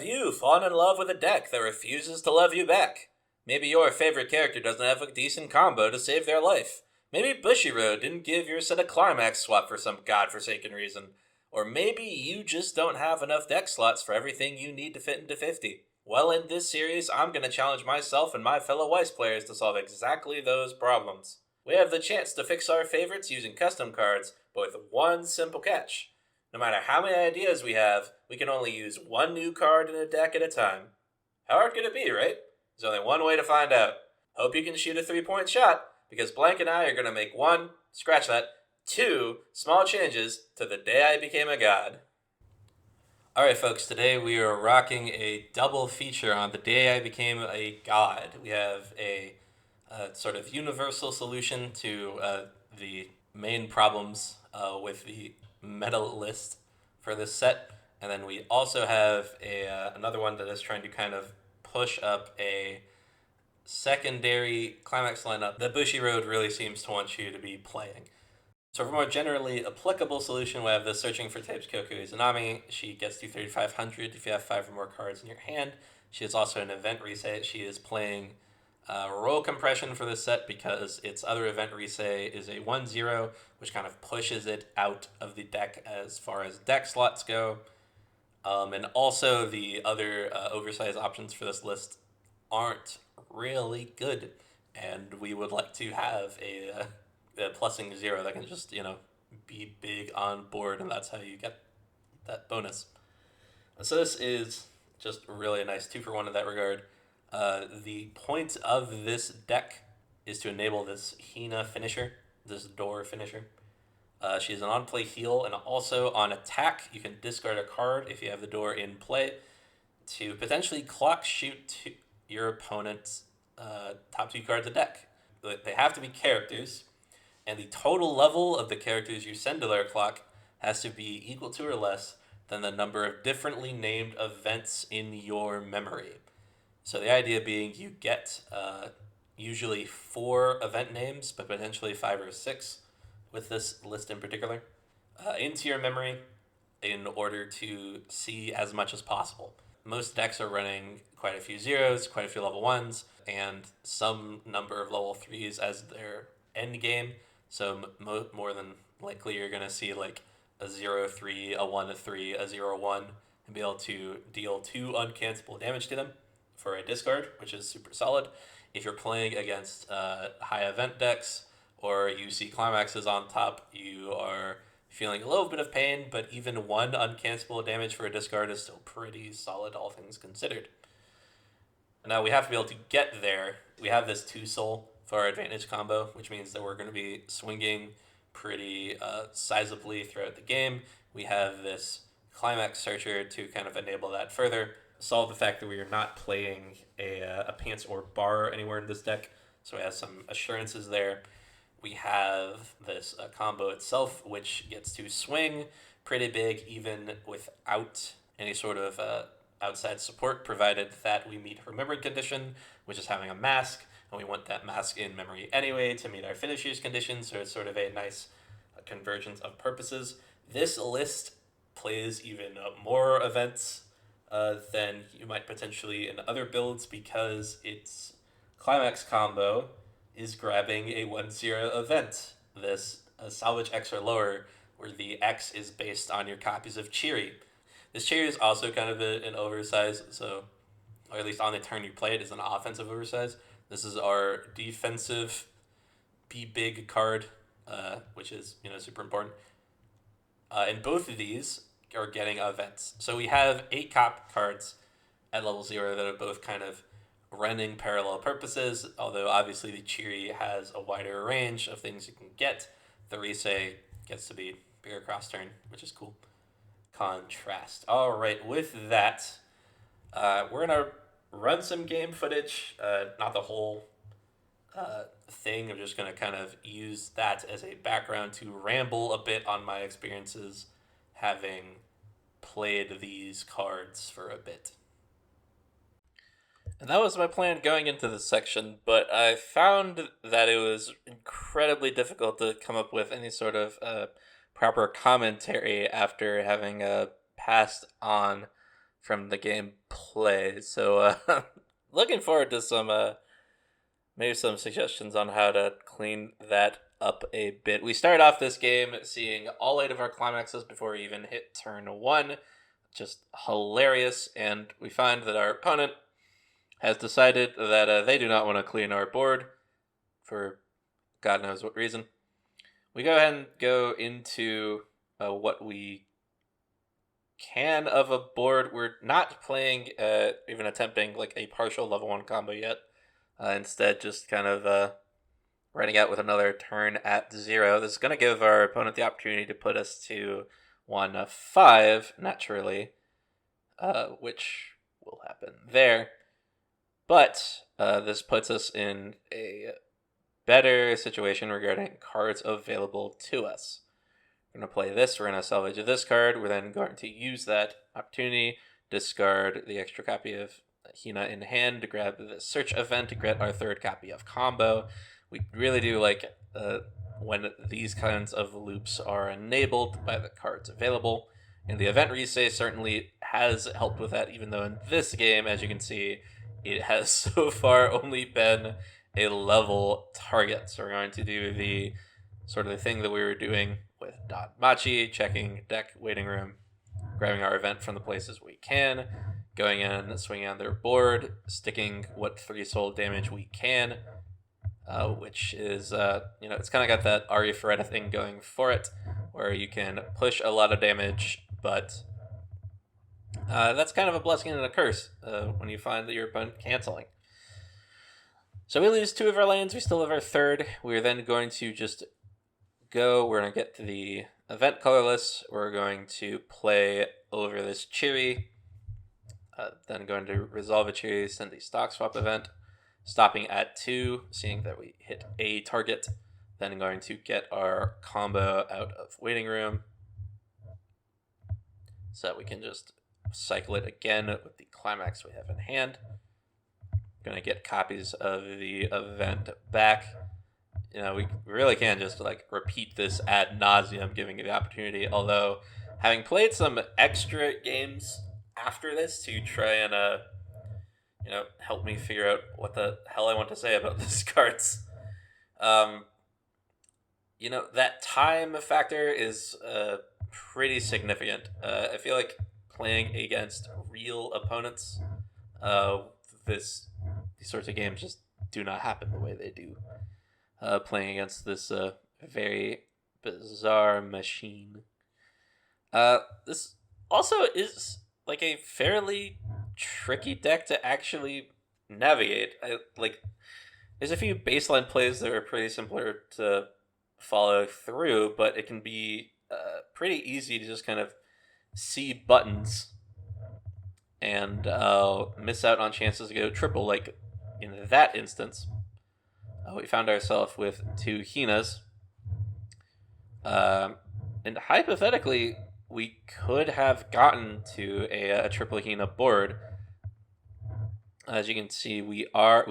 have you fallen in love with a deck that refuses to love you back? Maybe your favorite character doesn't have a decent combo to save their life. Maybe Bushiroad didn't give your set a climax swap for some godforsaken reason. Or maybe you just don't have enough deck slots for everything you need to fit into 50. Well, in this series, I'm going to challenge myself and my fellow Weiss players to solve exactly those problems. We have the chance to fix our favorites using custom cards, but with one simple catch. No matter how many ideas we have, we can only use one new card in a deck at a time. How hard could it be, right? There's only one way to find out. Hope you can shoot a 3-point shot, because Blank and I are going to make two small changes to the day I became a god. Alright folks, today we are rocking a double feature on the day I became a god. We have a sort of universal solution to the main problems with the meta list for this set, and then we also have another one that is trying to kind of push up a secondary climax lineup that Bushiroad really seems to want you to be playing. So for a more generally applicable solution, we have the Searching for Types Koku Izanami. She gets to 3,500 if you have 5 or more cards in your hand. She is also an event reset. She is playing Roll Compression for this set because its other event reset is a 1-0, which kind of pushes it out of the deck as far as deck slots go. And also the other oversized options for this list aren't really good, and we would like to have a plussing 0 that can just, be big on board, and that's how you get that bonus. So this is just really a nice 2-for-1 in that regard. The point of this deck is to enable this Hina finisher, this door finisher. She's an on-play heal, and also on attack, you can discard a card if you have the door in play to potentially clock shoot to your opponent's top 2 cards of deck. They have to be characters, and the total level of the characters you send to their clock has to be equal to or less than the number of differently named events in your memory. So the idea being you get usually 4 event names, but potentially 5 or 6 with this list in particular, into your memory in order to see as much as possible. Most decks are running quite a few 0s, quite a few level 1s, and some number of level 3s as their end game. So more than likely you're going to see like a 0-3, a 1-3, a 0-1, and be able to deal 2 uncancelable damage to them for a discard, which is super solid. If you're playing against high event decks, or you see climaxes on top, you are feeling a little bit of pain, but even 1 uncancelable damage for a discard is still pretty solid, all things considered. Now we have to be able to get there. We have this 2-soul for our advantage combo, which means that we're going to be swinging pretty sizably throughout the game. We have this climax searcher to kind of enable that further, solve the fact that we are not playing a pants or bar anywhere in this deck, so we have some assurances there. We have this combo itself, which gets to swing pretty big even without any sort of outside support, provided that we meet Remembered condition, which is having a mask, and we want that mask in memory anyway to meet our finish use condition, so it's sort of a nice convergence of purposes. This list plays even more events than you might potentially in other builds because its climax combo is grabbing a 1-0 event, this Salvage X or lower, where the X is based on your copies of Cheery. This Cheery is also kind of an oversize, so, or at least on the turn you play it, is an offensive oversize. This is our defensive be big card, which is super important. And both of these are getting events. So we have 8 cop cards at level 0 that are both kind of running parallel purposes, although obviously the Cheery has a wider range of things you can get. The Risei gets to be bigger cross turn, which is cool. Contrast. All right, with that, we're going to run some game footage, not the whole thing. I'm just going to kind of use that as a background to ramble a bit on my experiences having played these cards for a bit. And that was my plan going into this section, but I found that it was incredibly difficult to come up with any sort of proper commentary after having passed on from the game play. So looking forward to some maybe some suggestions on how to clean that up a bit. We start off this game seeing all 8 of our climaxes before we even hit turn 1. Just hilarious, and we find that our opponent has decided that they do not want to clean our board for God knows what reason. We go ahead and go into what we can of a board. We're not playing, even attempting like a partial level 1 combo yet. Instead, just kind of running out with another turn at 0. This is going to give our opponent the opportunity to put us to 1-5, naturally, which will happen there. But this puts us in a better situation regarding cards available to us. We're going to play this, we're going to salvage this card, we're then going to use that opportunity, discard the extra copy of Hina in hand to grab the search event to get our 3rd copy of combo. We really do like when these kinds of loops are enabled by the cards available. And the event resay certainly has helped with that, even though in this game, as you can see, it has so far only been a level target. So we're going to do the sort of the thing that we were doing with Machi, checking deck, waiting room, grabbing our event from the places we can, going in, swinging on their board, sticking what 3 soul damage we can, which is, it's kind of got that Ari Feretta thing going for it, where you can push a lot of damage, but that's kind of a blessing and a curse when you find that your opponent canceling. So we lose 2 of our lanes, we still have our 3rd. We're then going to just go, we're going to get to the event colorless, we're going to play over this Chiri, then going to resolve a Chiri, send the stock swap event, stopping at 2, seeing that we hit a target, then going to get our combo out of waiting room, so that we can just cycle it again with the climax we have in hand. Going to get copies of the event back. We really can just like repeat this ad nauseum, giving you the opportunity. Although, having played some extra games after this to try and help me figure out what the hell I want to say about these cards, that time factor is pretty significant. I feel like playing against real opponents, these sorts of games just do not happen the way they do. Playing against this very bizarre machine. This also is like a fairly tricky deck to actually navigate. There's a few baseline plays that are pretty simpler to follow through, but it can be pretty easy to just kind of see buttons and miss out on chances to go triple, like in that instance. We found ourselves with 2 Hinas. And hypothetically, we could have gotten to a triple Hina board. As you can see, we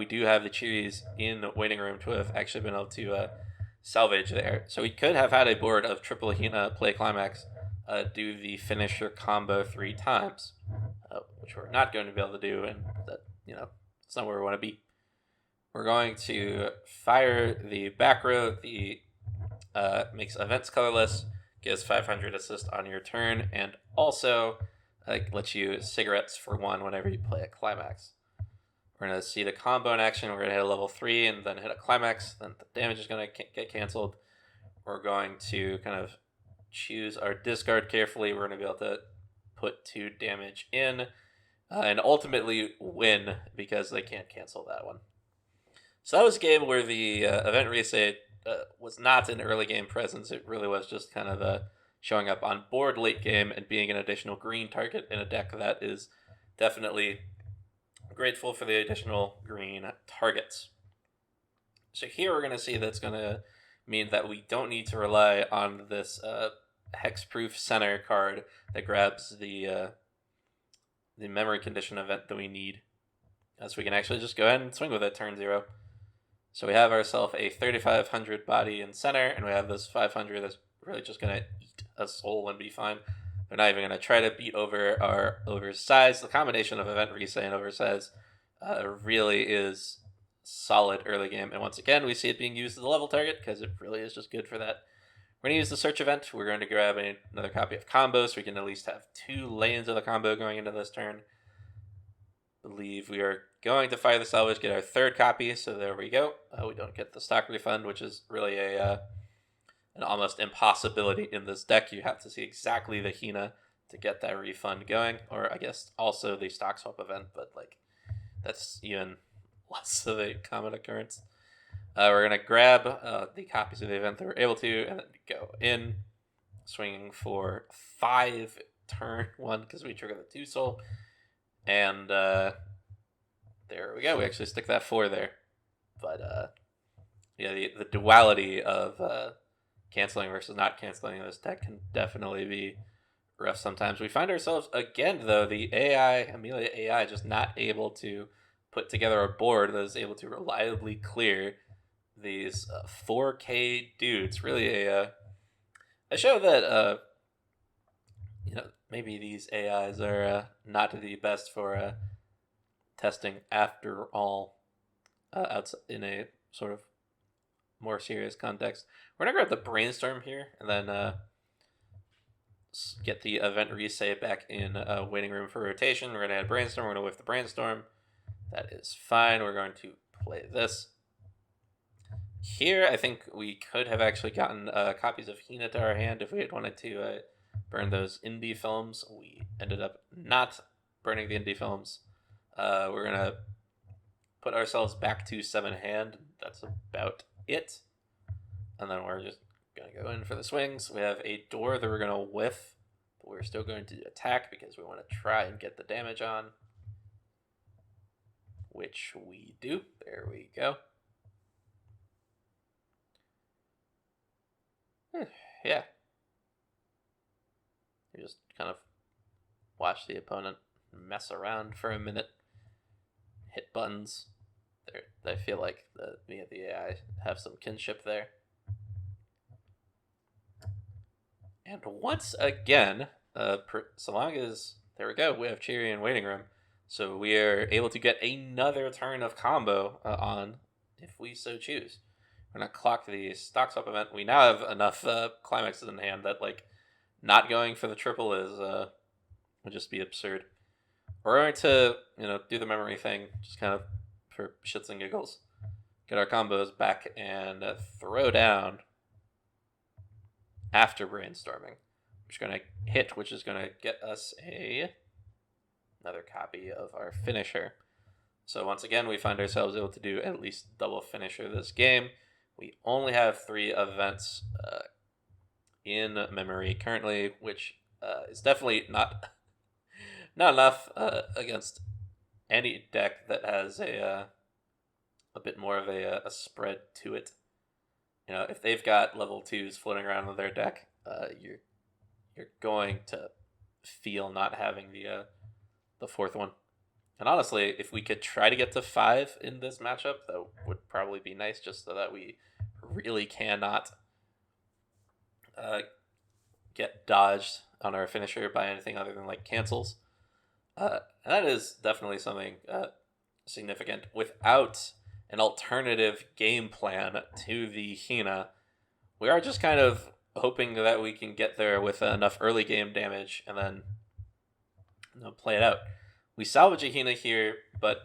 do have the Chiris in waiting room to have actually been able to salvage there. So we could have had a board of triple Hina play climax, do the finisher combo 3 times, which we're not going to be able to do, and that, it's not where we want to be. We're going to fire the back row. The makes events colorless, gives 500 assist on your turn, and also lets you cigarettes for 1 whenever you play a climax. We're going to see the combo in action. We're going to hit a level 3 and then hit a climax. Then the damage is going to get canceled. We're going to kind of choose our discard carefully. We're going to be able to put 2 damage in and ultimately win because they can't cancel that one. So that was a game where the event reset was not an early game presence. It really was just kind of showing up on board late game and being an additional green target in a deck that is definitely grateful for the additional green targets. So here we're going to see that's going to mean that we don't need to rely on this hexproof center card that grabs the memory condition event that we need. So we can actually just go ahead and swing with it turn 0. So we have ourselves a 3500 body in center, and we have this 500 that's really just going to eat a soul and be fine. They're not even going to try to beat over our oversized. The combination of event reset and oversized really is solid early game. And once again, we see it being used as a level target because it really is just good for that. We're going to use the search event. We're going to grab another copy of combo so we can at least have 2 lanes of the combo going into this turn. I believe we are going to fire the salvage, get our 3rd copy. So there we go. We don't get the stock refund, which is really an almost impossibility in this deck. You have to see exactly the Hina to get that refund going, or I guess also the stock swap event, but like that's even less of a common occurrence. We're going to grab the copies of the event that we're able to, and then go in, swinging for 5 turn 1 because we trigger the 2 soul. And there we go. We actually stick that 4 there. But yeah, the duality of canceling versus not canceling in this deck can definitely be rough sometimes. We find ourselves, again, though, the Amelia AI, just not able to put together a board that is able to reliably clear these 4K dudes. Really a show that maybe these AIs are not the best for testing after all, outside in a sort of more serious context. We're gonna grab the brainstorm here and then get the event reset back in waiting room for rotation. We're gonna add brainstorm. We're gonna whiff the brainstorm. That is fine. We're going to play this. Here, I think we could have actually gotten copies of Hina to our hand if we had wanted to burn those indie films. We ended up not burning the indie films. We're going to put ourselves back to 7 hand. That's about it. And then we're just going to go in for the swings. We have a door that we're going to whiff, but we're still going to attack because we want to try and get the damage on, which we do. There we go. Yeah. You just kind of watch the opponent mess around for a minute, hit buttons. I feel like me and the AI have some kinship there. And once again, so long as, there we go, we have Cheery in waiting room. So we are able to get another turn of combo on if we so choose. We're going to clock the stock swap event. We now have enough climaxes in hand that, like, not going for the triple is would just be absurd. We're going to, do the memory thing, just kind of for shits and giggles. Get our combos back and throw down after brainstorming. Which is going to hit, which is going to get us another copy of our finisher. So once again, we find ourselves able to do at least double finisher this game. We only have 3 events in memory currently, which is definitely not enough against any deck that has a bit more of a spread to it. If they've got level 2s floating around in their deck, you're going to feel not having the 4th one. And honestly, if we could try to get to 5 in this matchup, that would probably be nice, just so that we really cannot get dodged on our finisher by anything other than like cancels. And that is definitely something significant. Without an alternative game plan to the Hina, we are just kind of hoping that we can get there with enough early game damage and then play it out. We salvage a Hina here, but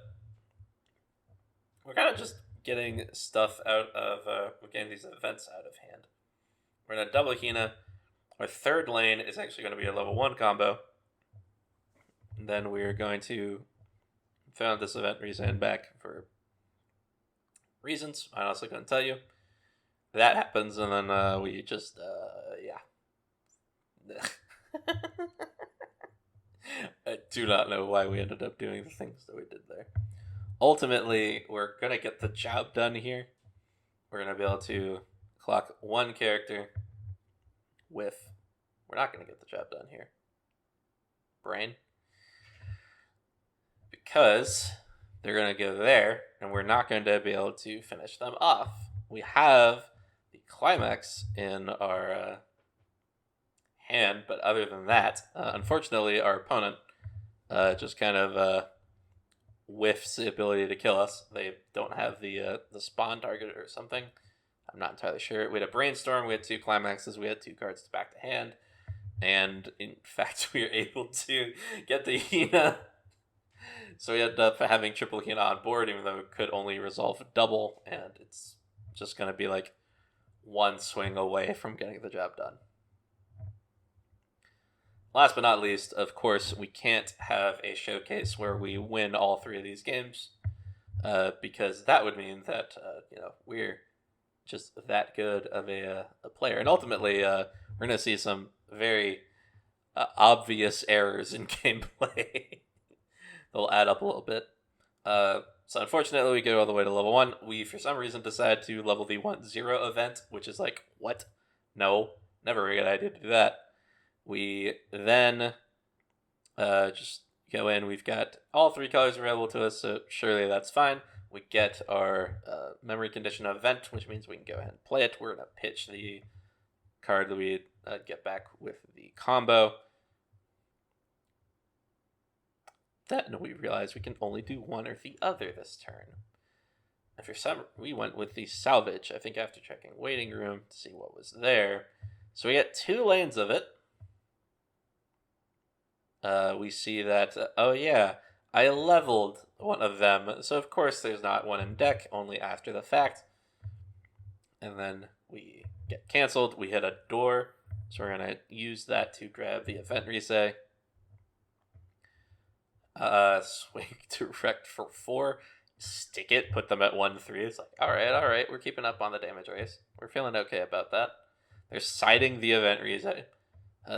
we're kind of just getting stuff out of, we're getting these events out of hand. We're going to double Hina. Our 3rd lane is actually going to be a level 1 combo. And then we're going to throw out this event reset back for reasons I'm also going to tell you. That happens, and then we just, yeah. I do not know why we ended up doing the things that we did there. Ultimately, we're going to get the job done here. We're going to be able to clock 1 character with... We're not going to get the job done here. Brain. Because they're going to go there, and we're not going to be able to finish them off. We have the climax in our hand, but other than that, unfortunately, our opponent just kind of whiffs the ability to kill us. They don't have the spawn target or something. I'm not entirely sure. We had a brainstorm. We had 2 climaxes. We had 2 cards to back to hand, and in fact, we were able to get the Hina. So we ended up having triple Hina on board, even though it could only resolve double, and it's just going to be like 1 swing away from getting the job done. Last but not least, of course, we can't have a showcase where we win all 3 of these games, because that would mean that we're just that good of a player, and ultimately we're going to see some very obvious errors in gameplay. They'll add up a little bit. So unfortunately, we go all the way to level 1. We, for some reason, decide to level the 1-0 event, which is like, what? No, never a good idea to do that. We then just go in. We've got all 3 colors available to us, so surely that's fine. We get our memory condition event, which means we can go ahead and play it. We're going to pitch the card that we get back with the combo. Then we realize we can only do one or the other this turn. And for some, we went with the salvage, I think after checking waiting room to see what was there. So we get 2 lanes of it. We see that, oh yeah, I leveled one of them. So of course there's not one in deck, only after the fact. And then we get canceled. We hit a door. So we're going to use that to grab the event reset. Swing direct for 4. Stick it, put them at 1-3. It's like, alright, we're keeping up on the damage race. We're feeling okay about that. They're siding the event reset,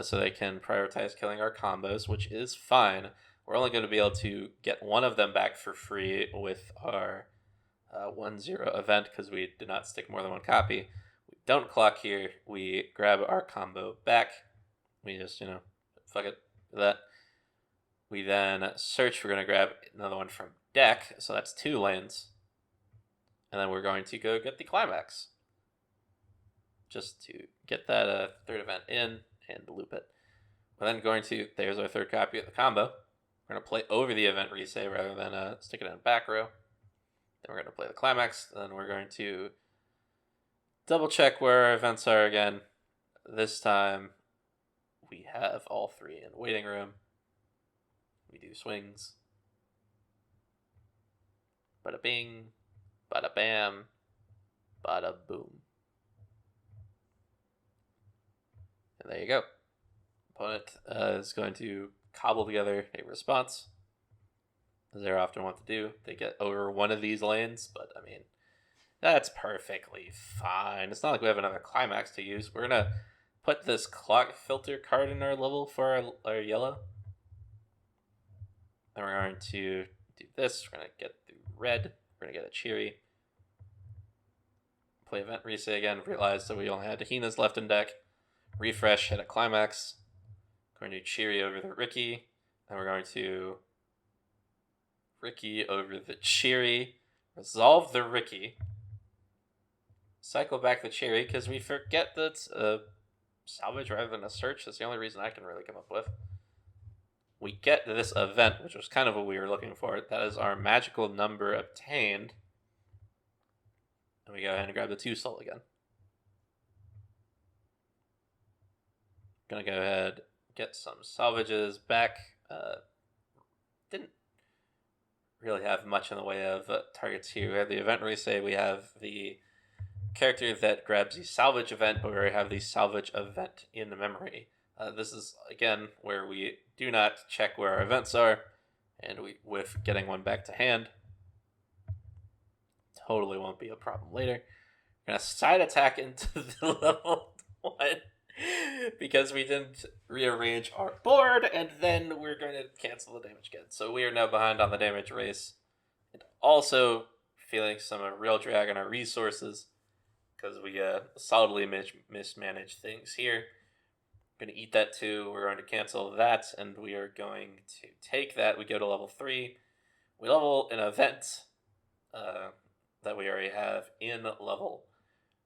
so they can prioritize killing our combos, which is fine. We're only going to be able to get one of them back for free with our 1-0 event, because we did not stick more than 1 copy. We don't clock here. We grab our combo back. We just, fuck it, that. We then search. We're going to grab another one from deck, so that's 2 lanes. And then we're going to go get the climax, just to get that 3rd event in and loop it. We're then going to, there's our 3rd copy of the combo. We're going to play over the event reset rather than stick it in back row. Then we're going to play the climax. Then we're going to double check where our events are again. This time we have all 3 in waiting room. We do swings. Bada bing, bada bam, bada boom. And there you go. Opponent is going to cobble together a response, as they often want to do. They get over one of these lanes, but I mean, that's perfectly fine. It's not like we have another climax to use. We're going to put this clock filter card in our level for our yellow. Then we're going to do this. We're going to get the red. We're going to get a Cheery. Play event reset again. Realize that we only had Hinas left in deck. Refresh, hit a climax. Going to Cheery over the Ricky. Then we're going to Ricky over the Cheery. Resolve the Ricky. Cycle back the Cheery, because we forget that salvage rather than a search. That's the only reason I can really come up with. We get this event, which was kind of what we were looking for. That is our magical number obtained. And we go ahead and grab the 2 soul again. Gonna go ahead, get some salvages back. Didn't really have much in the way of targets here. We have the event reset. We have the character that grabs the salvage event, but we already have the salvage event in the memory. This is, again, where we do not check where our events are, and we with getting one back to hand. Totally won't be a problem later. We're going to side attack into the level 1 because we didn't rearrange our board, and then we're going to cancel the damage again. So we are now behind on the damage race, and also feeling some real drag on our resources because we solidly mismanage things here. Going to eat that too. We're going to cancel that, and we are going to take that. We go to level 3. We level an event that we already have in level.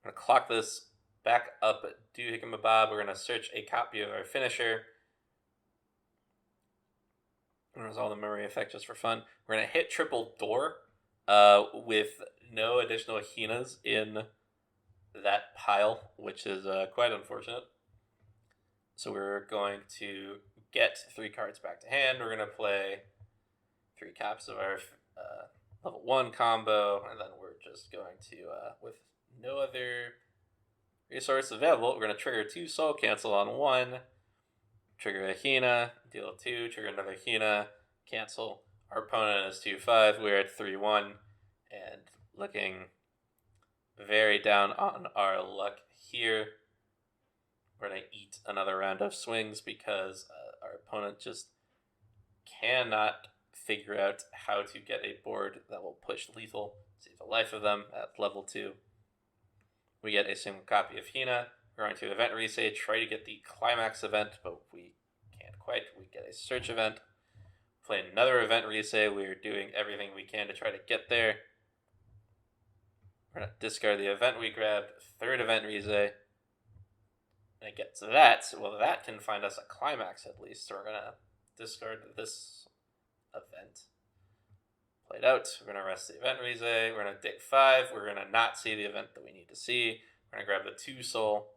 I'm going to clock this back up Doohickey Mabob. We're going to search a copy of our finisher. There's all the memory effect just for fun. We're going to hit triple door with no additional Hinas in that pile, which is quite unfortunate. So we're going to get 3 cards back to hand. We're going to play 3 copies of our level 1 combo, and then we're just going to, with no other resource available, we're going to trigger 2 soul cancel on 1, trigger a Hina, deal 2, trigger another Hina, cancel. Our opponent is 2-5, we're at 3-1, and looking very down on our luck here. We're going to eat another round of swings because our opponent just cannot figure out how to get a board that will push lethal, save the life of them at level 2. We get a single copy of Hina. We're going to event Risei, try to get the climax event, but we can't quite. We get a search event. Play another event Risei. We're doing everything we can to try to get there. We're going to discard the event we grabbed. 3rd event Risei. And it gets that. Well, that can find us a climax at least. So we're going to discard this event. Play it out. We're going to rest the event Risei. We're going to dig 5. We're going to not see the event that we need to see. We're going to grab the 2 soul.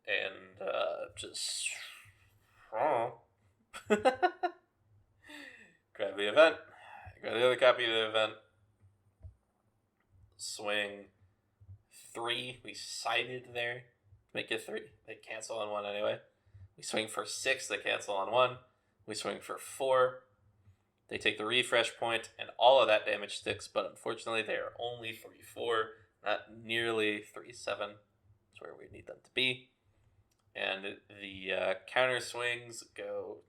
And just... grab the event. Grab the other copy of the event. Swing 3. We sided there. Make it 3. They cancel on 1 anyway. We swing for 6. They cancel on 1. We swing for 4. They take the refresh point, and all of that damage sticks, but unfortunately they are only 3-4, not nearly 3-7. That's where we need them to be. And the counter swings go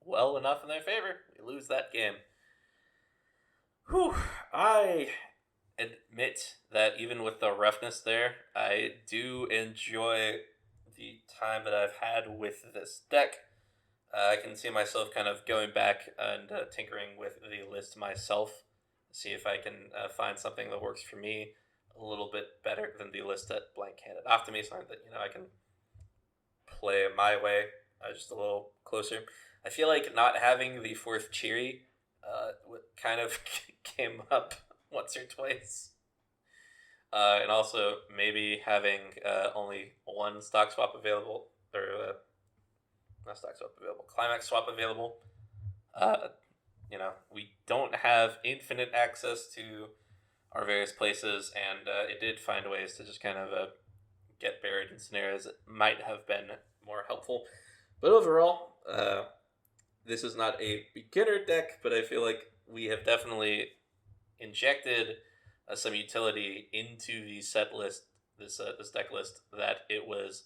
well enough in their favor. We lose that game. Whew. I admit that even with the roughness there, I do enjoy the time that I've had with this deck. I can see myself kind of going back and tinkering with the list myself, see if I can find something that works for me a little bit better than the list that Blank handed off to me, something that I can play my way just a little closer. I feel like not having the 4th Cheery kind of came up once or twice. And also maybe having only 1 stock swap available, or not stock swap available, climax swap available. We don't have infinite access to our various places, and it did find ways to just kind of get buried in scenarios that might have been more helpful. But overall, this is not a beginner deck, but I feel like we have definitely injected some utility into the set list, this deck list, that it was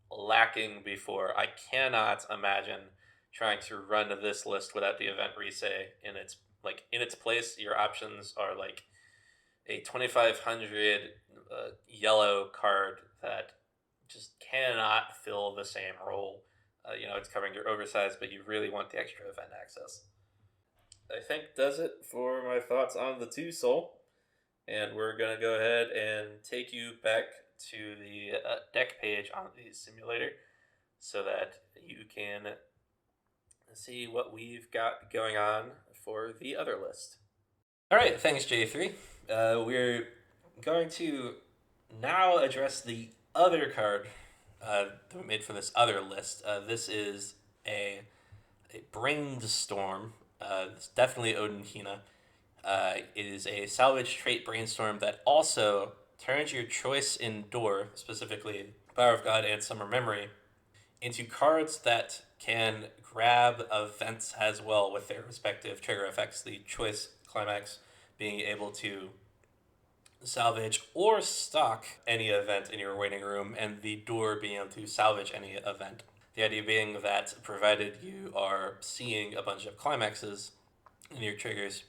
lacking before. I cannot imagine trying to run this list without the event Risei in its place. Your options are like a 2500 yellow card that just cannot fill the same role. It's covering your oversized, but you really want the extra event access. I think does it for my thoughts on the 2 soul. And we're going to go ahead and take you back to the deck page on the simulator so that you can see what we've got going on for the other list. All right, thanks, J3. We're going to now address the other card that we made for this other list. This is a Brainstorm. It's definitely Odin Hina. It is a salvage trait Brainstorm that also turns your choice in Door, specifically Power of God and Summer Memory, into cards that can grab events as well with their respective trigger effects. The choice climax being able to salvage or stock any event in your waiting room, and the Door being able to salvage any event. The idea being that provided you are seeing a bunch of climaxes in your triggers,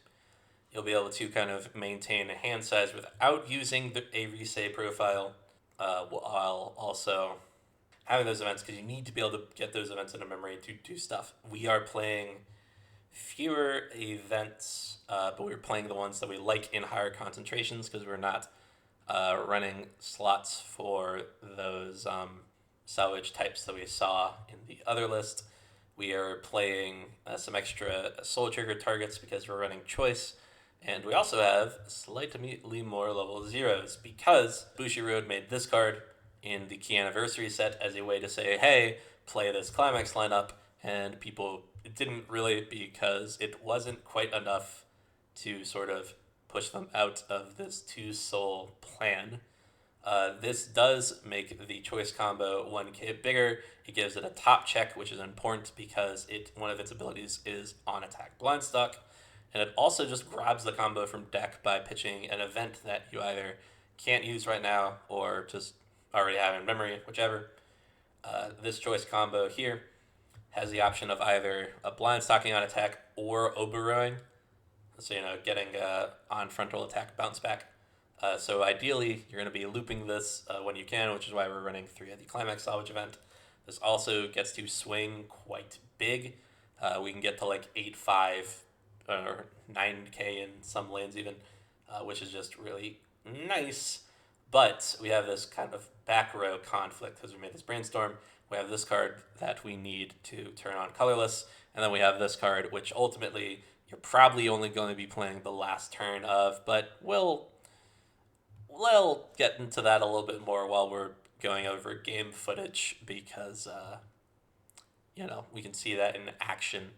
you'll be able to kind of maintain a hand size without using a Risei profile, while also having those events, because you need to be able to get those events into memory to do stuff. We are playing fewer events, but we're playing the ones that we like in higher concentrations because we're not running slots for those salvage types that we saw in the other list. We are playing some extra soul trigger targets because we're running choice. And we also have slightly more level zeros because Bushiroad made this card in the key anniversary set as a way to say, hey, play this climax lineup. And people didn't really, because it wasn't quite enough to sort of push them out of this 2-soul plan. This does make the choice combo 1k bigger. It gives it a top check, which is important because one of its abilities is on attack blind stock. And it also just grabs the combo from deck by pitching an event that you either can't use right now or just already have in memory, whichever. This choice combo here has the option of either a blind stocking on attack or Oberoing. So, getting on frontal attack bounce back. So ideally, you're going to be looping this when you can, which is why we're running 3 at the Climax Salvage event. This also gets to swing quite big. We can get to like 8-5 or 9k in some lanes even, which is just really nice. But we have this kind of back row conflict because we made this brainstorm. We have this card that we need to turn on colorless, and then we have this card, which ultimately you're probably only going to be playing the last turn of, but we'll get into that a little bit more while we're going over game footage because, we can see that in action.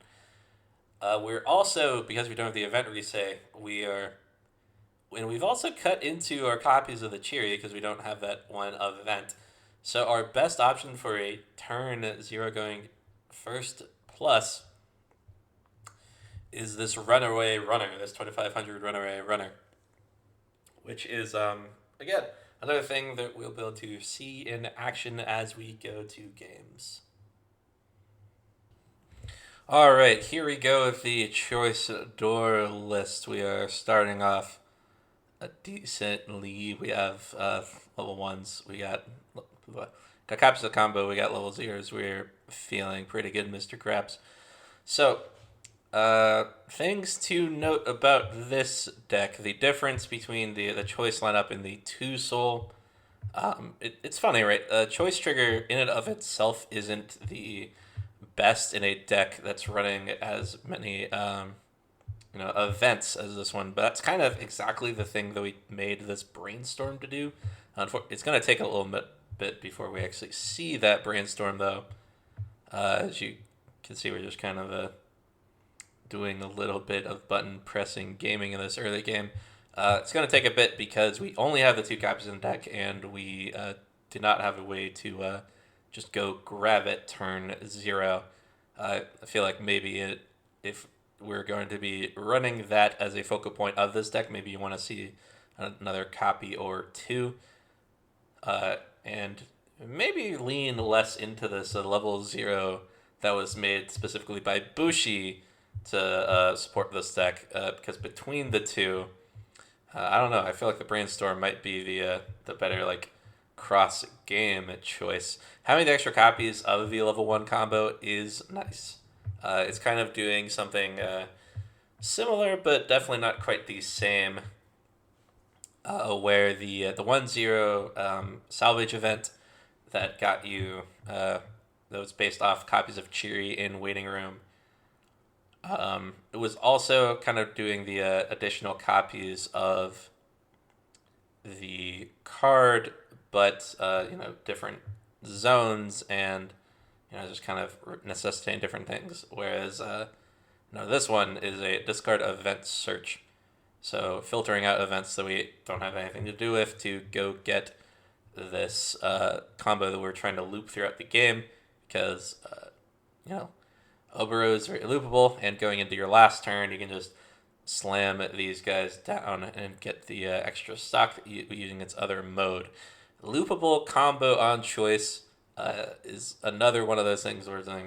We're also, because we don't have the event resay, we've also cut into our copies of the Cheery because we don't have that one of event. So our best option for a turn 0 going first plus is this Runaway Runner, this 2500 Runaway Runner, which is, again, another thing that we'll be able to see in action as we go to games. All right, here we go with the choice door list. We are starting off decently. We have level 1s. We got copies of combo. We got level 0s. We're feeling pretty good, Mr. Krabs. So, things to note about this deck. The difference between the choice lineup and the 2-soul. It's funny, right? Choice trigger in and of itself isn't the best in a deck that's running as many events as this one, but that's kind of exactly the thing that we made this brainstorm to do. It's going to take a little bit before we actually see that brainstorm, though. As you can see, we're just kind of doing a little bit of button pressing gaming in this early game. It's going to take a bit because we only have the 2 copies in the deck, and we do not have a way to just go grab it turn 0. I feel like maybe if we're going to be running that as a focal point of this deck, maybe you want to see another copy or 2. And maybe lean less into this level 0 that was made specifically by Bushi to support this deck, because between the 2, I don't know, I feel like the brainstorm might be the better cross game choice. Having the extra copies of the level 1 combo is nice. It's kind of doing something similar, but definitely not quite the same. Where the 1-0 salvage event that got you that was based off copies of Cheery in Waiting Room. It was also kind of doing the additional copies of the card, but different zones and just kind of necessitating different things. Whereas this one is a discard event search, so filtering out events that we don't have anything to do with to go get this combo that we're trying to loop throughout the game, because Obero is very loopable, and going into your last turn, you can just slam these guys down and get the extra stock using its other mode. Loopable combo on choice is another one of those things where it's like,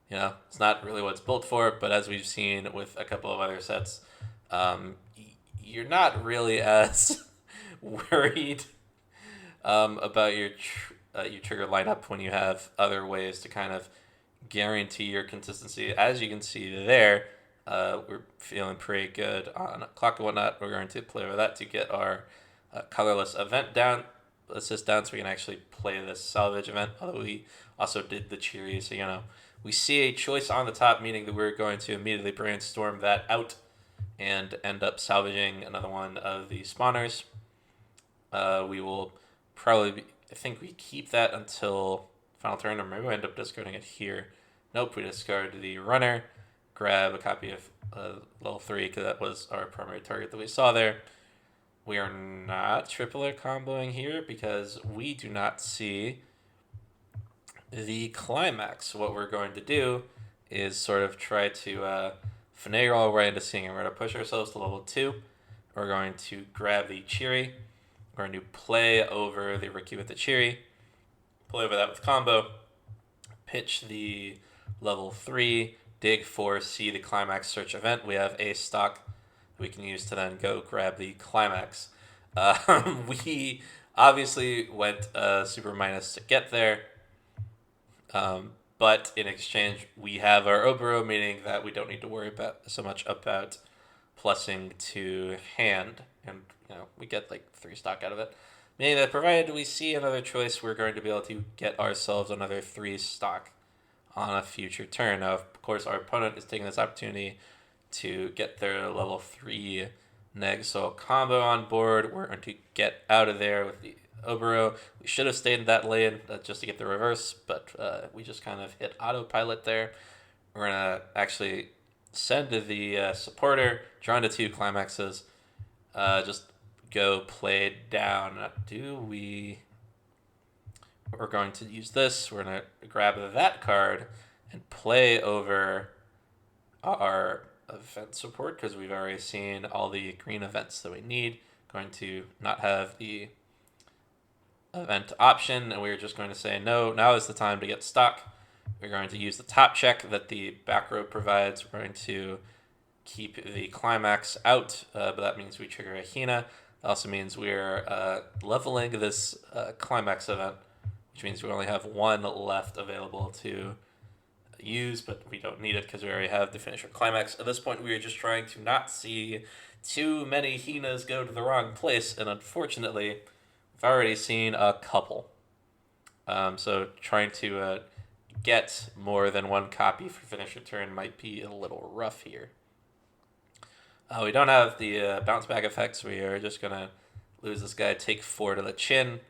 it's not really what it's built for, but as we've seen with a couple of other sets, you're not really as worried about your trigger lineup when you have other ways to kind of guarantee your consistency. As you can see there, we're feeling pretty good on clock and whatnot. We're going to play with that to get our colorless event down. Assist down so we can actually play this salvage event. Although we also did the cheery, so we see a choice on the top, meaning that we're going to immediately brainstorm that out and end up salvaging another one of the spawners. We will probably, I think we keep that until final turn, or maybe we end up discarding it here. Nope, we discard the runner, grab a copy of level 3, because that was our primary target that we saw there. We are not triplet comboing here because we do not see the climax. What we're going to do is sort of try to finagle our way into seeing it. We're going to push ourselves to level 2. We're going to grab the cheery. We're going to play over the Ricky with the cheery. Play over that with combo. Pitch the level 3. Dig for see the climax search event. We have a stock we can use to then go grab the climax. We obviously went super minus to get there. But in exchange, we have our Obero, meaning that we don't need to worry so much about plussing to hand. And, we get like 3 stock out of it. Meaning that provided we see another choice, we're going to be able to get ourselves another 3 stock on a future turn. Now, of course, our opponent is taking this opportunity to get their level 3 neg. So combo on board. We're going to get out of there with the Obero. We should have stayed in that lane just to get the reverse, but we just kind of hit autopilot there. We're going to actually send the supporter, draw into 2 climaxes, just go play down. We're going to use this. We're going to grab that card and play over our event support because we've already seen all the green events that we need. Going to not have the event option, and we're just going to say no, now is the time to get stock. We're going to use the top check that the back row provides. We're going to keep the climax out, but that means we trigger a Hina. It also means we're leveling this climax event, which means we only have 1 left available to use, but we don't need it because we already have the finisher climax. At this point, we are just trying to not see too many Hinas go to the wrong place, and unfortunately, we've already seen a couple. So trying to get more than 1 copy for finisher turn might be a little rough here. We don't have the bounce back effects. We are just going to lose this guy, take 4 to the chin.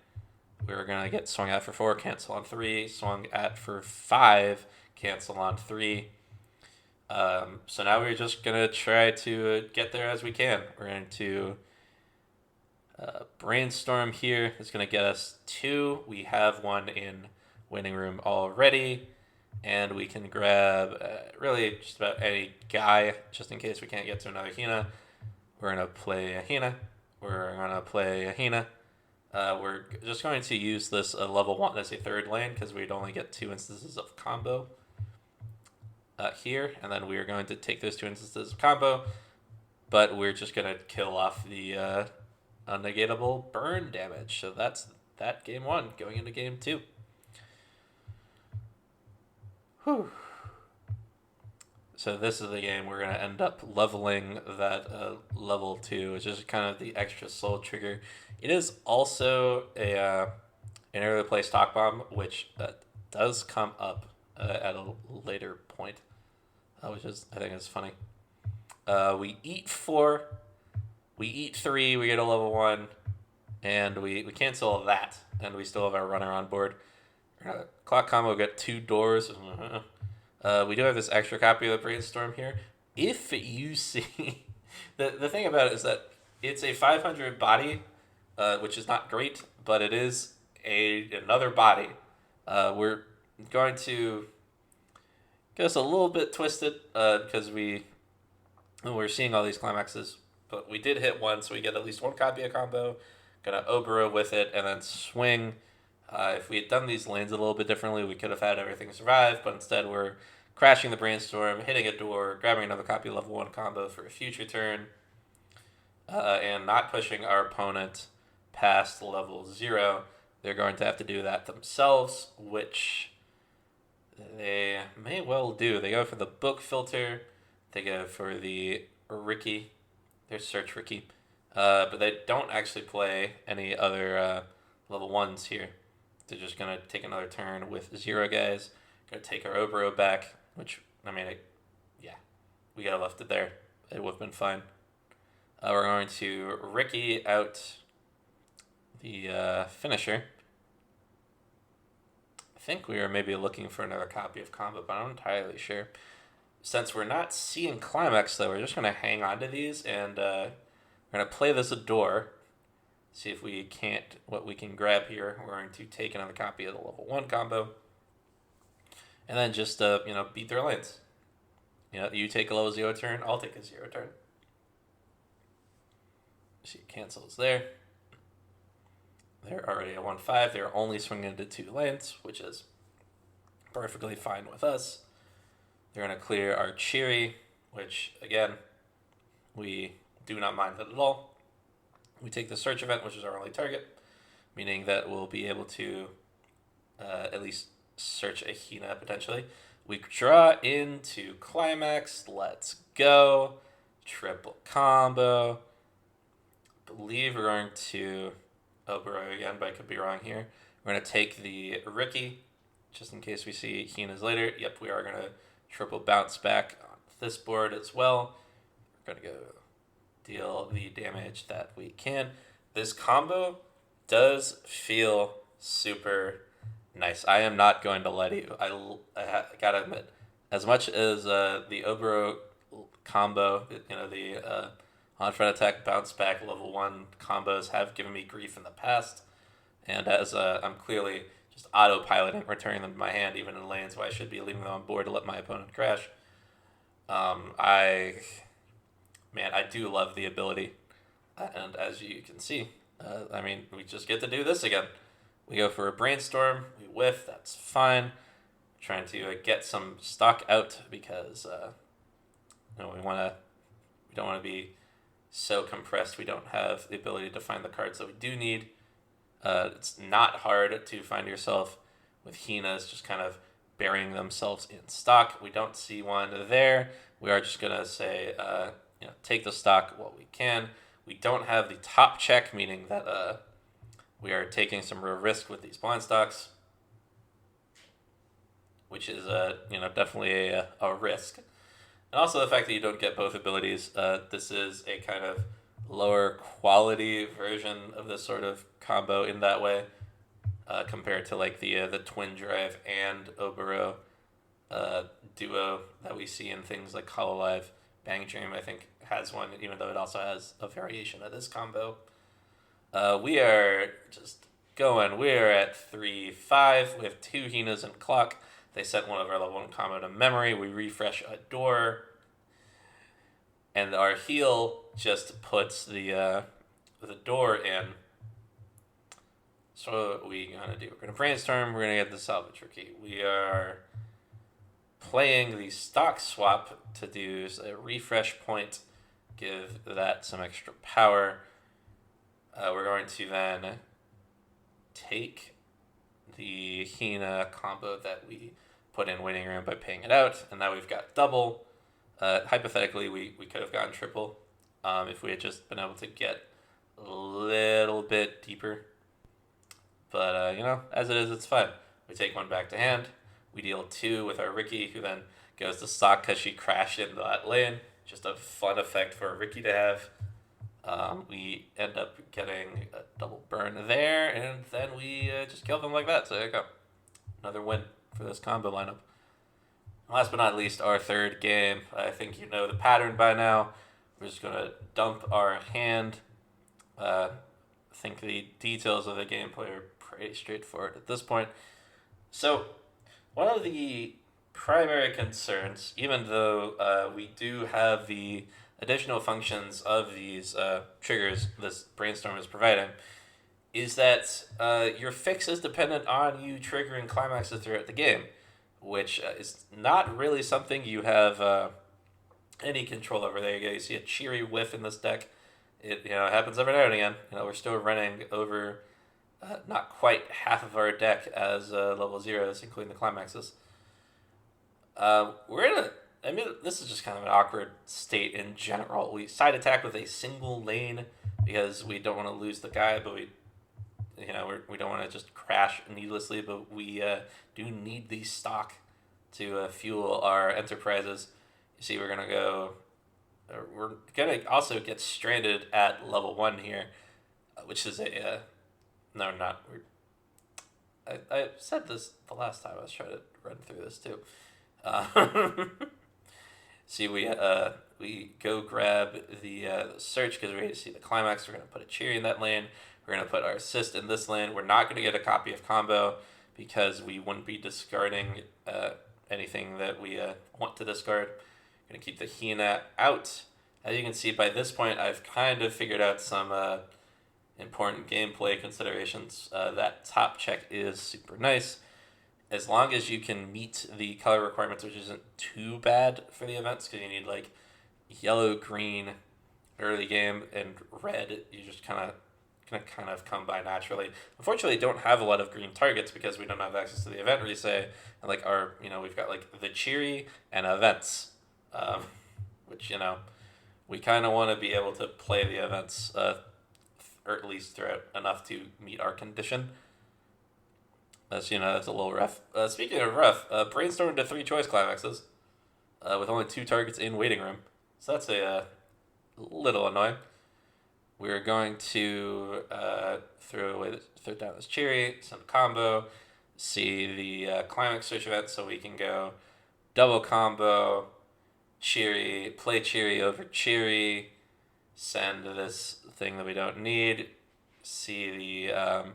We're going to get swung at for 4, cancel on 3, swung at for 5, cancel on 3. So now we're just going to try to get there as we can. We're going to brainstorm here. It's going to get us 2. We have 1 in winning room already. And we can grab really just about any guy, just in case we can't get to another Hina. We're going to play a Hina. We're going to play a Hina. We're just going to use this level 1 as a 3rd lane, because we'd only get 2 instances of combo here. And then we are going to take those 2 instances of combo, but we're just going to kill off the unnegatable burn damage. So that's that game 1, going into game 2. Whew. So this is the game we're going to end up leveling that level 2, which is kind of the extra soul trigger. It is also an early play stock bomb, which does come up at a later point, which is, I think, is funny. We eat 4, we eat 3, we get a level 1, and we cancel that, and we still have our runner on board. Clock combo, get 2 doors. We do have this extra copy of the brainstorm here. If you see, the thing about it is that it's a 500 body, which is not great, but it is another body. We're going to get us a little bit twisted because we're seeing all these climaxes, but we did hit 1, so we get at least 1 copy of combo. Gonna Obero with it and then swing. If we had done these lanes a little bit differently, we could have had everything survive, but instead we're crashing the brainstorm, hitting a door, grabbing another copy of level 1 combo for a future turn, and not pushing our opponent past level 0. They're going to have to do that themselves, which they may well do. They go for the book filter, they go for the Ricky, their search Ricky. But they don't actually play any other level 1s here. They're just going to take another turn with 0 guys. Going to take our Obero back, which, I mean, yeah, we could have left it there. It would have been fine. We're going to Ricky out the finisher. I think we were maybe looking for another copy of combo, but I'm not entirely sure. Since we're not seeing Climax, though, we're just going to hang on to these, and we're going to play this Adore. See if we can't, what we can grab here. We're going to take another copy of the level 1 combo. And then just, beat their lanes. You take a level 0 turn, I'll take a 0 turn. See, cancels there. They're already at 1-5. They're only swinging into 2 lanes, which is perfectly fine with us. They're going to clear our Cheery, which, again, we do not mind that at all. We take the search event, which is our only target, meaning that we'll be able to at least search a Hina potentially. We draw into Climax. Let's go. Triple combo. Believe we're going to Obero again, but I could be wrong here. We're going to take the Ricky, just in case we see Hina's later. Yep, we are going to triple bounce back on this board as well. We're going to go deal the damage that we can. This combo does feel super nice. I am not going to lie to you. I gotta admit, as much as the Obero combo, the on-front attack, bounce back, level 1 combos have given me grief in the past, and as I'm clearly just autopiloting, returning them to my hand, even in lanes where I should be leaving them on board to let my opponent crash. I do love the ability, and as you can see, we just get to do this again. We go for a brainstorm, we whiff, that's fine. Trying to get some stock out because we don't want to be so compressed we don't have the ability to find the cards that we do need. It's not hard to find yourself with Hinas just kind of burying themselves in stock. We don't see one there. We are just going to say, take the stock what we can. We don't have the top check, meaning that we are taking some real risk with these blind stocks, which is definitely a risk. And also the fact that you don't get both abilities. This is a kind of lower quality version of this sort of combo in that way, compared to like the Twin Drive and Obero duo that we see in things like Hololive. Bang Dream, I think, has one, even though it also has a variation of this combo. We are just going. We are at 3-5 with 2 Hinas and clock. They set one of our level 1 combo to memory. We refresh a door. And our heal just puts the door in. So what we going to do? We're going to brainstorm. We're going to get the salvage key. We are playing the stock swap to do a refresh point. Give that some extra power. We're going to then take the Hina combo that we put in waiting room by paying it out, and now we've got double. Hypothetically, we could have gotten triple if we had just been able to get a little bit deeper. But, as it is, it's fine. We take one back to hand. We deal 2 with our Ricky, who then goes to stock because she crashed into that lane. Just a fun effect for Ricky to have. We end up getting a double burn there, and then we just kill them like that. So there you go. Another win for this combo lineup. Last but not least, our third game. I think you know the pattern by now. We're just going to dump our hand. I think the details of the gameplay are pretty straightforward at this point. So, one of the primary concerns, even though we do have the additional functions of these triggers this brainstorm is providing, is that your fix is dependent on you triggering climaxes throughout the game, which is not really something you have any control over. There you go. You see a cheery whiff in this deck. It happens every now and again. We're still running over not quite half of our deck as level 0s, including the climaxes. This is just kind of an awkward state in general. We side attack with a single lane because we don't want to lose the guy, but we don't want to just crash needlessly, but we do need the stock to fuel our enterprises. You see, we're gonna also get stranded at level 1 here, which is no, not. I said this the last time I was trying to run through this too. See, we go grab the search because we're going to see the climax. We're going to put a cheery in that lane. We're going to put our assist in this lane. We're not going to get a copy of combo because we wouldn't be discarding anything that we want to discard. We're going to keep the Hina out. As you can see, by this point, I've kind of figured out some important gameplay considerations. That top check is super nice. As long as you can meet the color requirements, which isn't too bad for the events, because you need like yellow, green, early game, and red. You just kind of come by naturally. Unfortunately, don't have a lot of green targets because we don't have access to the event reset, and like we've got like the cheery and events, which we kind of want to be able to play the events, or at least throughout enough to meet our condition. That's a little rough. Speaking of rough, brainstorm into 3 choice climaxes, with only 2 targets in waiting room. So that's a little annoying. We're going to throw down this cheery, send a combo, see the climax switch event, so we can go double combo, cheery, play cheery over cheery, send this thing that we don't need, see the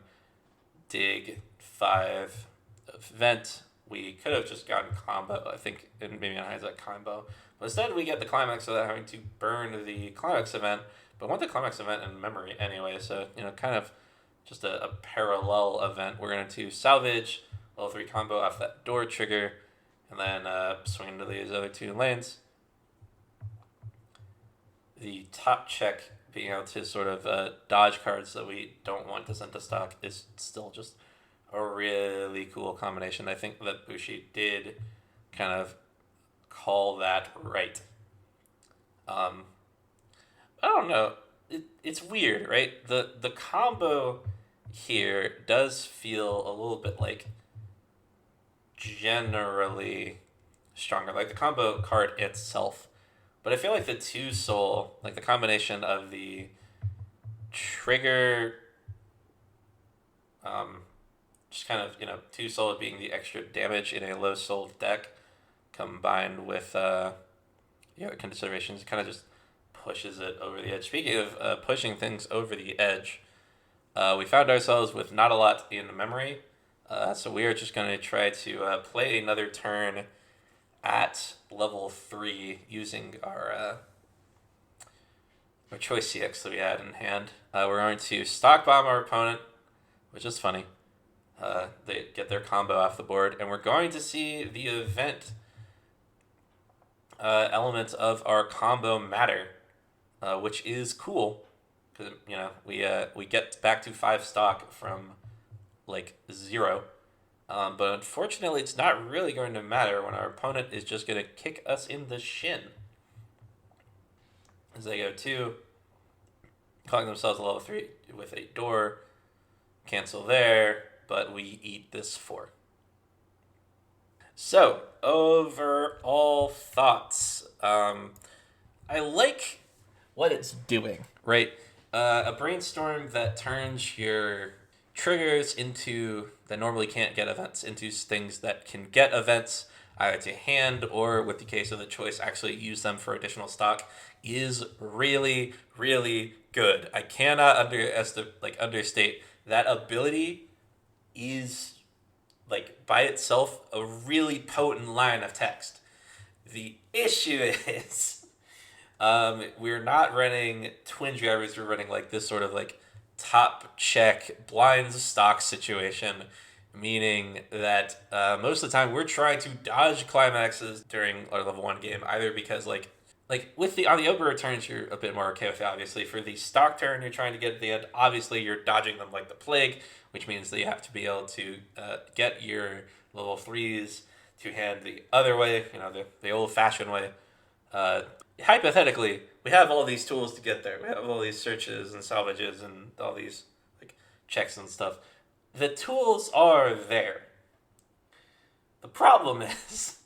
dig 5 event. We could have just gotten combo, I think, and maybe on hindsight combo. But instead, we get the climax without having to burn the climax event. But I want the climax event in memory anyway, so kind of just a parallel event. We're going to salvage level 3 combo off that door trigger, and then swing into these other 2 lanes. The top check, being able to sort of dodge cards that we don't want to send to stock, is still just a really cool combination. I think that Bushi did kind of call that right. I don't know. It's weird, right? The combo here does feel a little bit like generally stronger, like the combo card itself. But I feel like the 2 soul, like the combination of the trigger, just kind of 2 soul being the extra damage in a low soul deck, combined with considerations, kind of just pushes it over the edge. Speaking of pushing things over the edge, we found ourselves with not a lot in memory, so we are just going to try to play another turn at level 3 using our choice CX that we had in hand. We're going to stock bomb our opponent, which is funny. They get their combo off the board, and we're going to see the event element of our combo matter, which is cool because we get back to 5 stock from like 0. But unfortunately, it's not really going to matter when our opponent is just going to kick us in the shin. As they go 2, calling themselves a level 3 with a door, cancel there, but we eat this 4. So, overall thoughts. I like what it's doing, right? A brainstorm that turns your triggers that normally can't get events into things that can get events, either to hand or, with the case of the choice, actually use them for additional stock, is really, really good. I cannot understate that ability is, like, by itself, a really potent line of text. The issue is we're not running twin drivers. We're running like this sort of like top check blind stock situation, meaning that most of the time we're trying to dodge climaxes during our level 1 game, either because like with on the Ober turns you're a bit more okay with it, obviously. For the stock turn you're trying to get at the end, obviously you're dodging them like the plague, which means that you have to be able to get your level 3s to hand the other way, the old-fashioned way. Hypothetically, we have all these tools to get there. We have all these searches and salvages and all these like checks and stuff. The tools are there. The problem is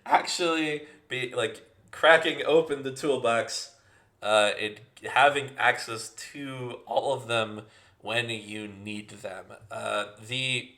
actually be like cracking open the toolbox, it having access to all of them when you need them. The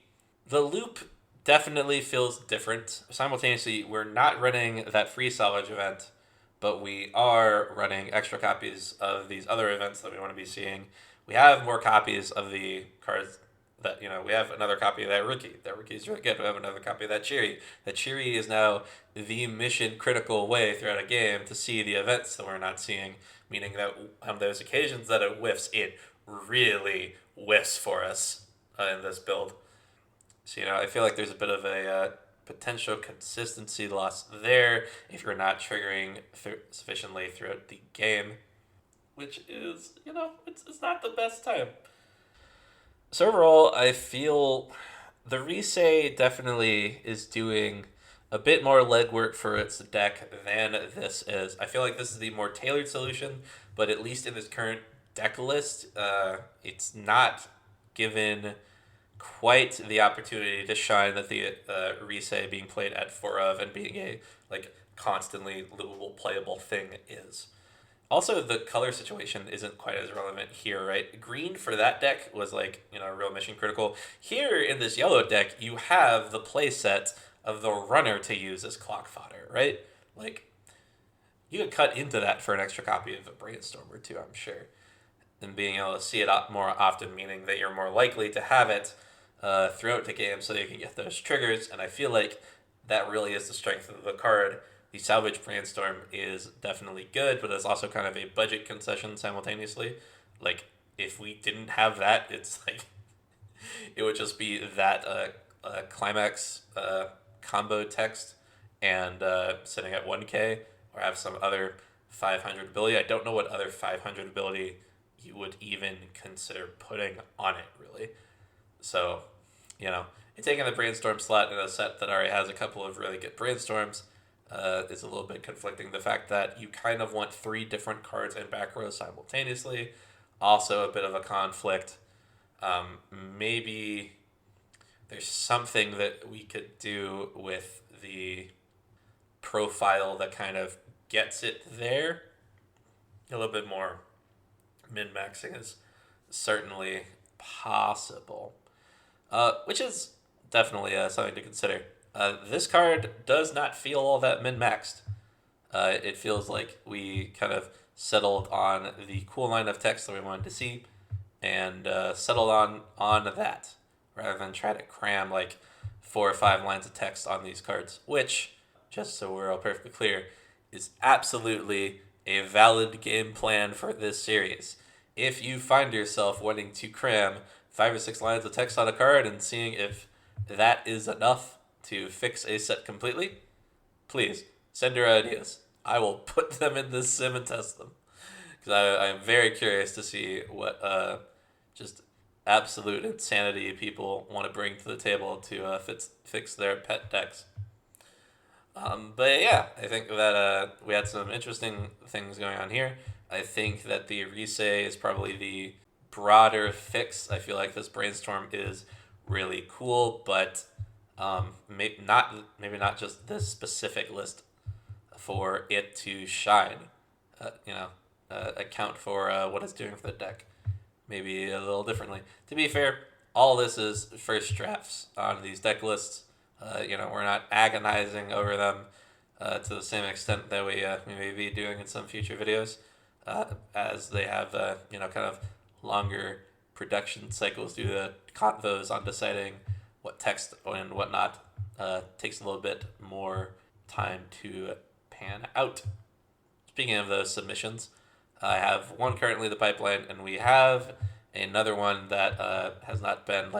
loop definitely feels different. Simultaneously, we're not running that free salvage event, but we are running extra copies of these other events that we want to be seeing. We have more copies of the cards that, we have another copy of that rookie. That rookie is really good. We have another copy of that Cheery. That Cheery is now the mission critical way throughout a game to see the events that we're not seeing, meaning that on those occasions that it whiffs, it really whiffs for us in this build. So, I feel like there's a bit of a potential consistency loss there if you're not triggering sufficiently throughout the game, which is, it's not the best time. So overall, I feel the Risei definitely is doing a bit more legwork for its deck than this is. I feel like this is the more tailored solution, but at least in this current deck list, it's not given quite the opportunity to shine that the Risei being played at 4 of and being a constantly loopable playable thing is. Also, the color situation isn't quite as relevant here, right? Green for that deck was real mission critical. Here in this yellow deck, you have the play set of the runner to use as clock fodder, right? You could cut into that for an extra copy of a Brainstorm or two, I'm sure. And being able to see it more often, meaning that you're more likely to have it throughout the game so that you can get those triggers. And I feel like that really is the strength of the card. The Salvage Brainstorm is definitely good, but it's also kind of a budget concession simultaneously. If we didn't have that, it's it would just be that climax combo text and sitting at 1k, or have some other 500 ability. I don't know what other 500 ability you would even consider putting on it, really. So, it's taking the Brainstorm slot in a set that already has a couple of really good Brainstorms. Is a little bit conflicting. The fact that you kind of want 3 different cards in back row simultaneously, also a bit of a conflict. Maybe there's something that we could do with the profile that kind of gets it there. A little bit more min-maxing is certainly possible, which is definitely something to consider. This card does not feel all that min-maxed. It feels like we kind of settled on the cool line of text that we wanted to see, and settled on that, rather than try to cram 4 or 5 lines of text on these cards, which, just so we're all perfectly clear, is absolutely a valid game plan for this series. If you find yourself wanting to cram 5 or 6 lines of text on a card and seeing if that is enough to fix a set completely, please send your ideas. I will put them in this sim and test them, because I am very curious to see what just absolute insanity people want to bring to the table to fix their pet decks. But yeah, I think that we had some interesting things going on here. I think that the Risei is probably the broader fix. I feel like this Brainstorm is really cool, but maybe not just this specific list for it to shine. Account for what it's doing for the deck maybe a little differently. To be fair, all this is first drafts on these deck lists. We're not agonizing over them to the same extent that we may be doing in some future videos, as they have kind of longer production cycles due to convos on deciding what text and whatnot takes a little bit more time to pan out. Speaking of those submissions, I have one currently in the pipeline, and we have another one that has not been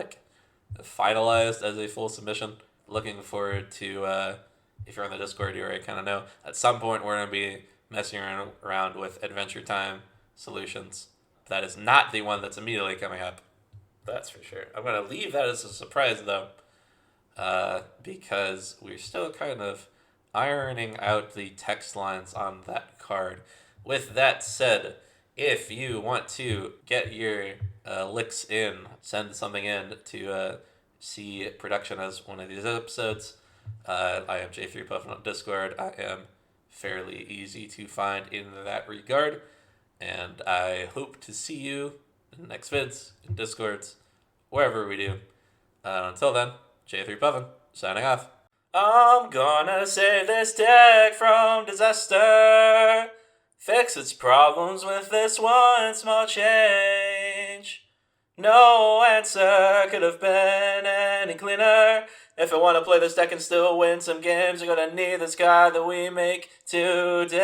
finalized as a full submission. Looking forward to, if you're on the Discord, you already kind of know, at some point we're going to be messing around with Adventure Time solutions. That is not the one that's immediately coming up. That's for sure. I'm going to leave that as a surprise, though, because we're still kind of ironing out the text lines on that card. With that said, if you want to get your licks in, send something in to see production as one of these episodes. I am J3Puffin on Discord. I am fairly easy to find in that regard. And I hope to see you in the next vids, in Discords, wherever we do. Until then, J3Puffin, signing off. I'm gonna save this deck from disaster. Fix its problems with this one small change. No answer could have been any cleaner. If I want to play this deck and still win some games, I'm gonna need this guy that we make today.